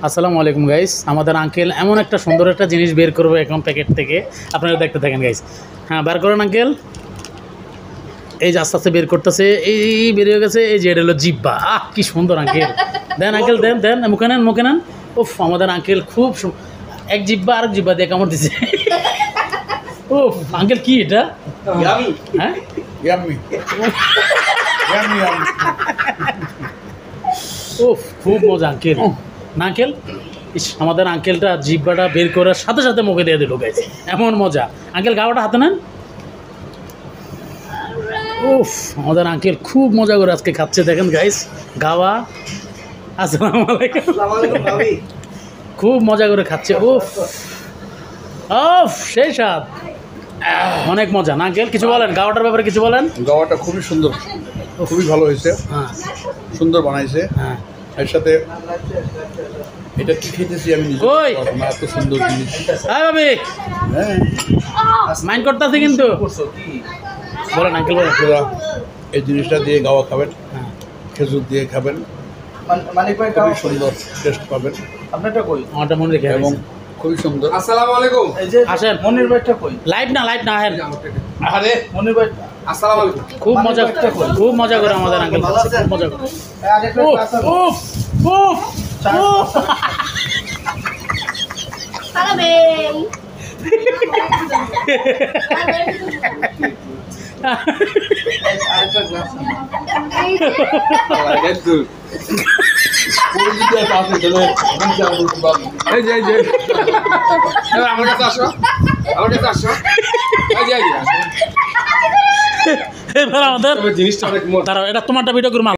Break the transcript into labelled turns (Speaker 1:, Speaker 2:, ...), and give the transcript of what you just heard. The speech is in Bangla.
Speaker 1: আসসালামু আলাইকুম গাইস, আমাদের আঙ্কেল এমন একটা সুন্দর একটা জিনিস বের করবে এখন প্যাকেট থেকে, আপনারা দেখতে থাকেন গাইস। হ্যাঁ, বার করেন আঙ্কেল। এই যে আস্তে আস্তে বের করতেছে, এই বের হয়ে গেছে। এই যে এটা হলো জিব্বা। কি সুন্দর আঙ্কেল! দেন আঙ্কেল, দেন দেন, মুখে নেন, মুখে নেন। উফ, আমাদের আঙ্কেল খুব এক জিব্বা আরেক জিব্বা দিয়ে কামড় দিছে। উফ আঙ্কেল, কি এটা? হ্যাঁ, উফ, খুব মজা আঙ্কেল। না আঙ্কেল, আমাদের আঙ্কেলটা জিব্বাটা বের করার সাথে সাথে মুখে দিয়ে দিল গাইস, এমন মজা। আঙ্কেল, গাওয়াটা হাতে নেন। উফ, আমাদের আঙ্কেল খুব মজা করে আজকে খাচ্ছে, দেখেন গাইস। গাওয়া। আসসালামু আলাইকুম। খুব মজা করে খাচ্ছে। উফ উফ, সেই স্বাদ, অনেক মজা। না আঙ্কেল, কিছু বলেন গাওয়াটার ব্যাপারে, কিছু বলেন।
Speaker 2: গাওয়াটা খুবই সুন্দর, খুবই ভালো হয়েছে।
Speaker 1: হ্যাঁ,
Speaker 2: সুন্দর বানাইছে।
Speaker 1: হ্যাঁ,
Speaker 2: এর সাথে এটা কি খেতেছি আমি নিজে,
Speaker 1: ওই
Speaker 2: এত সুন্দর জিনিস।
Speaker 1: হ্যাঁ ভাবি,
Speaker 2: হ্যাঁ,
Speaker 1: মাইন্ড করতেছি কিন্তু। বলেন আঙ্কেল, বলেন।
Speaker 2: আপনারা এই জিনিসটা দিয়ে গাওয়া খাবেন,
Speaker 1: হ্যাঁ,
Speaker 2: খেজুর দিয়ে খাবেন, খুবই সুন্দর টেস্ট পাবেন।
Speaker 3: আপনারটা কই?
Speaker 1: আমারটা মনে রেখে
Speaker 2: এবং খুবই সুন্দর।
Speaker 3: আসসালামু আলাইকুম। এই যে
Speaker 1: আসেন।
Speaker 3: মনির ভাইটা কই?
Speaker 1: লাইভ না, লাইভ না। হ্যাঁ,
Speaker 3: আরে মনির ভাই, আসসালামু আলাইকুম।
Speaker 1: খুব মজা, খুব মজা করে আমাদের আঙ্কেল খাচ্ছে, খুব মজা করে।
Speaker 3: আরেকটা
Speaker 1: উফ
Speaker 3: ক্লাস আছে।
Speaker 1: উফ উফ উফ।
Speaker 3: আরেকটা ক্লাস আছে।
Speaker 2: এই যে
Speaker 3: আমার কাছে আসো, আমার কাছে আসো। এই যে
Speaker 1: এবার আমাদের
Speaker 3: জিনিসটা অনেক
Speaker 1: দাঁড়াও, এটা তোমারটা ভিডিও করুন।